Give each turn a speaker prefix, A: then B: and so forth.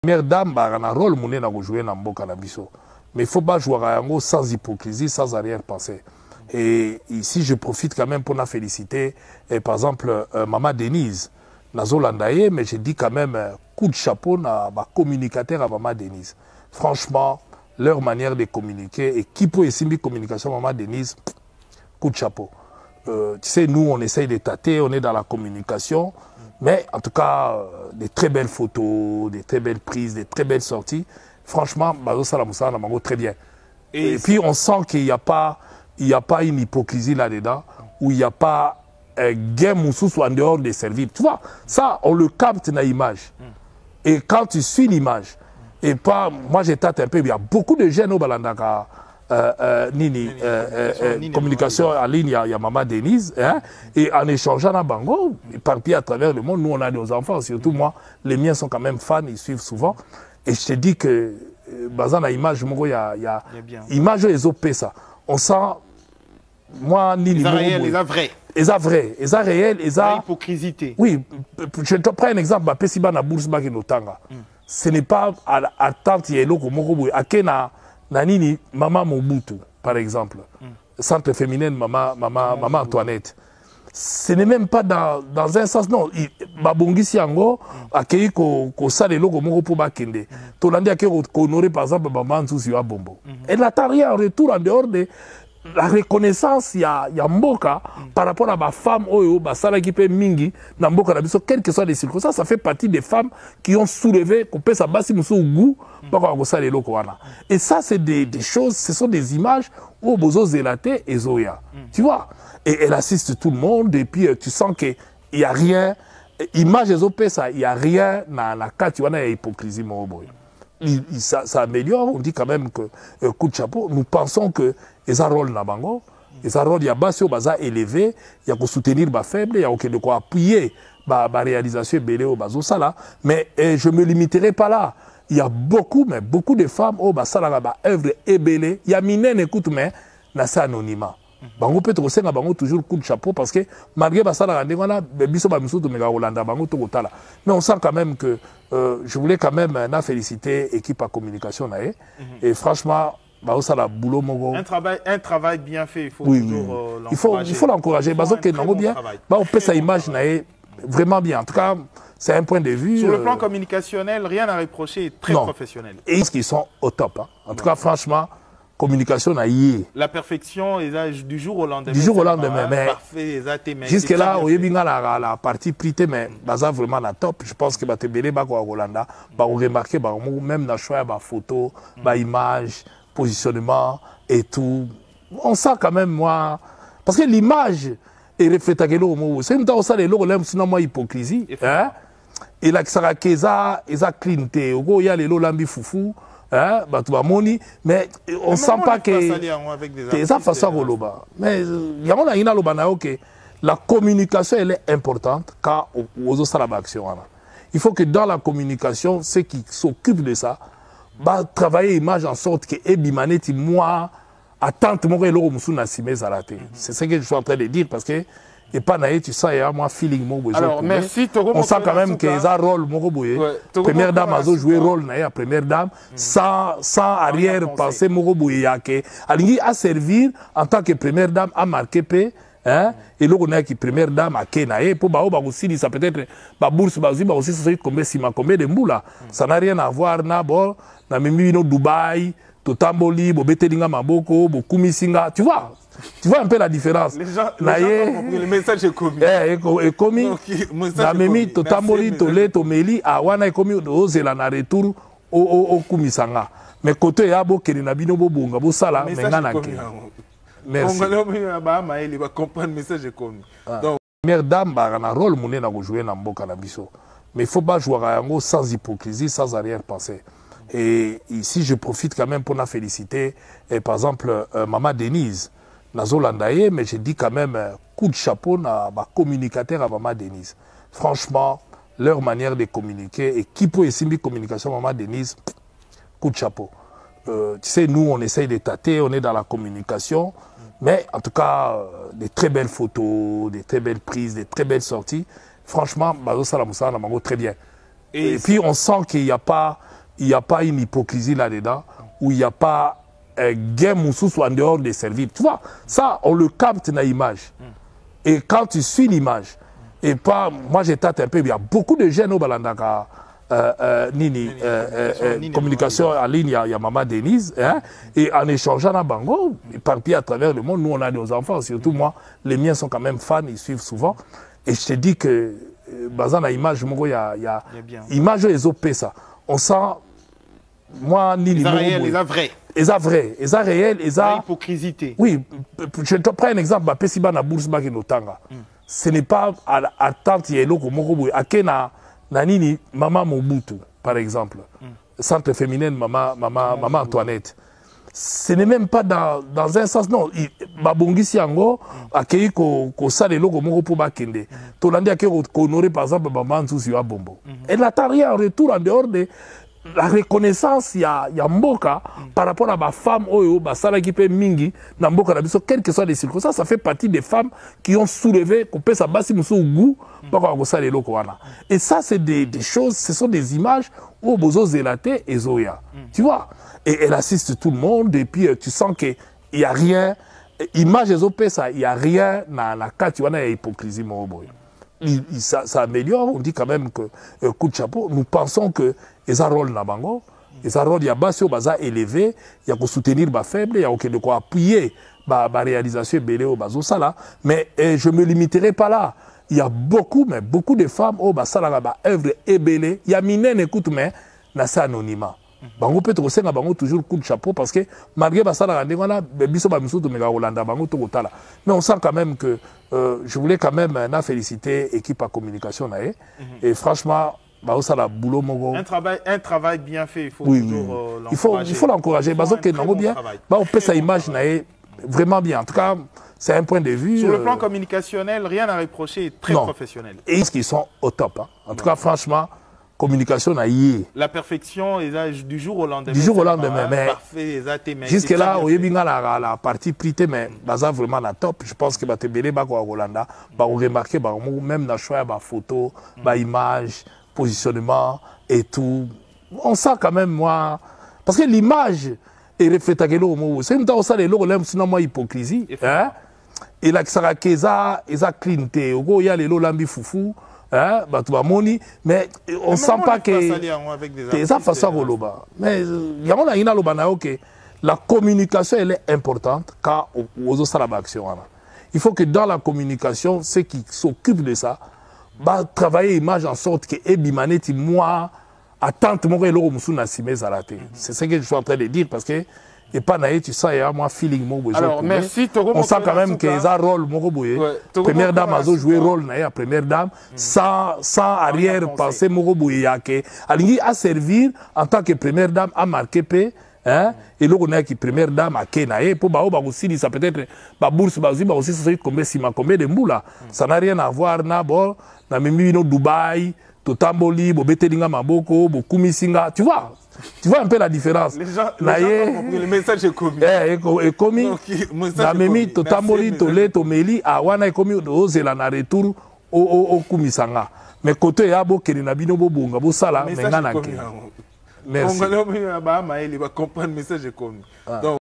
A: Première dame, bah, un rôle moné na jouer dans Mboka na biso. Mais il faut pas jouer à yango sans hypocrisie, sans arrière-pensée. Et ici, je profite quand même pour la féliciter. Et par exemple, Maman Denise, Nazo Landaye, mais je dis quand même coup de chapeau à ma communicateur à Maman Denise. Franchement, leur manière de communiquer et qui peut essayer de communication Maman Denise, coup de chapeau. Tu sais, nous, on essaye de tâter, on est dans la communication. Mais en tout cas, des très belles photos, des très belles prises, des très belles sorties. Franchement, Bazo Salamoussa n'a pas très bien. Et puis, on sent qu'il n'y a pas une hypocrisie là-dedans, où il n'y a pas un game ou en dehors des services. Tu vois, ça, on le capte dans l'image. Et quand tu suis l'image, et pas, moi, j'ai tâté un peu, il y a beaucoup de jeunes au Balandaka. Communication en ligne, il y a Maman Denise, hein, et en échangeant à Bango, éparpillé à travers le monde, nous on a des enfants, surtout moi, les miens sont quand même fans, ils suivent souvent, et je te dis que, dans la image, il y a image les OP ça, on sent, moi, ni les
B: réels, les vrais.
A: Les vrais, les réels, les
B: hypocrisie.
A: Oui, je te prends un exemple, Pesiba na bourse baki notanga. Ce n'est pas à tante yelo ko moko à kena Nanini, Maman Mobutu, par exemple, centre féminin Maman Antoinette. Ce n'est même pas dans un sens, non. Babongisi Yango, accueilli ko sale logo moko pour bakende. Tolandi accueilli ko honorer par exemple Maman Nsusi wa Bombo. Elle n'attend rien en retour en dehors de la reconnaissance, il y a Mboka par rapport à ma femme, Basala qui peut mingi, dans Mboka, quelles que soient les circonstances, ça fait partie des femmes qui ont soulevé, qu'on peut s'abasser au goût, et ça, c'est des choses, ce sont des images où Bozo Zelaté et Zoya. Tu vois? Et elle assiste tout le monde, et puis tu sens qu'il n'y a rien, image des OP, il n'y a rien dans la carte, tu vois, il y a hypocrisie, ça améliore, on dit quand même que coup de chapeau, nous pensons que les rôles na bango, les rôles il y a bas sur baza élevé, il y a que soutenir ba faible, il y a que de quoi appuyer ba réalisation belé au bazo ça là, mais je me limiterai pas là. Il y a beaucoup de femmes au basa là ba œuvre ébélé, il y a minen écoute mais na ça anonymat. Bango peut aussi na bango toujours coup de chapeau parce que malgré basa là ndengona biso ba miso to mega Hollanda bango to kotala. Mais on sent quand même que je voulais quand même féliciter l'équipe à communication là et franchement boulot
B: un travail bien fait, il faut toujours
A: l'encourager. Il faut l'encourager. On peut sa image vraiment bien. En tout cas, c'est un point de vue.
B: Sur le plan communicationnel, rien à reprocher, très professionnel.
A: Et ils sont au top. Hein. En tout cas, franchement, communication
B: la perfection du jour au lendemain.
A: Du jour au lendemain, mais
B: jusque
A: là, la partie prité, mais vraiment la top. Je pense que Batebele Bako Rolanda, va remarquer même dans le choix, photo, image, positionnement et tout. On sent quand même, moi, parce que l'image est reflétée à l'eau. C'est une chose ça, l'eau, sinon moi, hypocrisie. Et là, ça a clinté. Il y a les lots lambi foufou. Mais on ne sent pas que ça fasse ça. Mais il y a que la communication elle est importante quand on a l'action. Il faut que dans la communication, ceux qui s'occupent de ça, travailler l'image en sorte que Ebimaneti, moi, attente, moi, c'est ce que je suis en train de dire parce que et pas naïf, tu sais, il y a moi feeling
B: alors merci
A: on sent quand même que ça rôle première dame a joué rôle naïf première dame sans arrière pensée Alingi a servir en tant que première dame a marqué p hein et là on a qui première dame a kenaé pour aussi ça peut-être ba bourse ba aussi ça combien de mboula ça n'a rien à voir na même Dubaï Totamboli Bobetelinga Maboko Bokumisinga tu vois un peu la différence.
B: Les gens le message est commis.
A: Est commis. Na memi Totamboli Tolé Tomeli a wana est commis au Zélana retour au Kumisanga. Mais côté ya bo keli na bino bo bonga bo sala mengana ke. Merci.
B: Il va comprendre le message est commis.
A: Donc première dame ba na rôle moné na jouer na Mboka na biso. Mais il faut pas jouer à yango sans hypocrisie, sans arrière-pensée. Et ici je profite quand même pour la féliciter par exemple Maman Denise. Nazo Landaye, mais je dis quand même coup de chapeau à ma communicateur à Maman Denise. Franchement, leur manière de communiquer et qui peut essayer de communication Maman Denise, coup de chapeau. Tu sais, nous on essaye de tâter, on est dans la communication, mais en tout cas, des très belles photos, des très belles prises, des très belles sorties. Franchement, Bazo Salamoussa n'a très bien. Et puis on sent qu'il n'y a pas il n'y a pas une hypocrisie là-dedans, où il n'y a pas un gain moussous en dehors des services. Tu vois, ça, on le capte dans l'image. Et quand tu suis l'image, et pas, moi j'ai tâté un peu, il y a beaucoup de jeunes au Balandaka, communication en ligne, il y a Maman Denise, hein, et en échangeant à Bango, éparpillés à travers le monde, nous on a des enfants, surtout moi, les miens sont quand même fans, ils suivent souvent, et je te dis que, dans la image, il y a image les OP ça, on sent, moi, ni les
B: réels, les vrais.
A: Les vrais, les réels, les
B: hypocrisie.
A: Oui, je te prends un exemple, Pesiba na bourse baki notanga. Ce n'est pas à tante yelo ko moko à kena nanini maman Mobutu par exemple. Centre féminin maman Antoinette. Ce n'est même pas dans un sens non, babongisi yango akei ko salelo ko moko pour bakende. Tolandi akei ko honorer par exemple maman Nzusi wa Bombo. Elle n'attend rien en retour en dehors de la reconnaissance, il y a mboka par rapport à ma femme, mingi, na mboka na biso, quelles que soient les circonstances, ça fait partie des femmes qui ont soulevé, qu'on peut s'abasser moussou goût, et ça, c'est des choses, ce sont des images où bozo zélaté et zoya. Tu vois? Et elle assiste tout le monde, et puis tu sens qu'il n'y a rien, image des OP, ça, il n'y a rien dans la carte, tu vois, il y a hypocrisie, mon boy. Ça améliore, on dit quand même que, coup de chapeau, nous pensons que les rôles na bango, les rôles, il y a bas sur baza élevé, il y a que soutenir ba faible, il y a que de quoi appuyer ba réalisation belé au bazo ça là, mais je me limiterai pas là. Il y a beaucoup de femmes au basa là ba œuvre ébélé, il y a minen écoute mais na ça anonymat. Bango peut aussi na bango toujours coup de chapeau parce que malgré basa là ndengona biso ba miso to mega Hollanda bango to kotala. Mais on sent quand même que je voulais quand même féliciter équipe à communication là et franchement bah ça la boulot mogo
B: un travail bien fait, il faut toujours
A: l'encourager. Il faut l'encourager parce que non bien bah on peut sa image là vraiment bien. En tout cas, c'est un point de vue
B: sur le plan communicationnel, rien à reprocher, très professionnel.
A: Et ils sont au top hein. En tout cas franchement communication na yé.
B: La perfection du jour au lendemain.
A: Du jour au lendemain, mais
B: jusque
A: là, au Yébinga, la partie prité, mais baza vraiment la top. Je pense que te belé bako à Rolanda, on remarquer même dans choix ba photo, ba image, positionnement et tout. On sent quand même moi parce que l'image est reflétée que l'homme. C'est une temps ça les logo l'aime sinon moi hypocrisie, hein. Et là que ça keza, eza cleanté, ogo ya les lambi foufou. Hein, mais on ne sent pas que ça fasse ça. Mais il y a que la communication elle est importante quand on a l'action. Il faut que dans la communication, ceux qui s'occupent de ça, travailler l'image en sorte que Ebimaneti, moi, attente c'est ce que je suis en train de dire parce que et pas naïf, tu sais, il y a moi feeling mon
B: alors merci
A: on sent quand même que ça rôle mon boye première dame a joué rôle naïf première dame sans arrière penser mon boye yake alingi à servir en tant que première dame à marquer p hein et là on a qui première dame à kenaï pour ba aussi ça peut-être ba bourse ba aussi ça combien de mboula ça n'a rien à voir na bon na mimi no Dubaï totamboli bo betelinga maboko bo kumisinga tu vois un peu la différence.
B: Les gens le message est commis.
A: Et commis. La memi totamboli tolé tomeli a wana commis au zela na retour au kumisanga. Mais côté ya bo keli na bino bo bonga bo sala menga na ke.
B: Merci. On va comprendre le message est commis.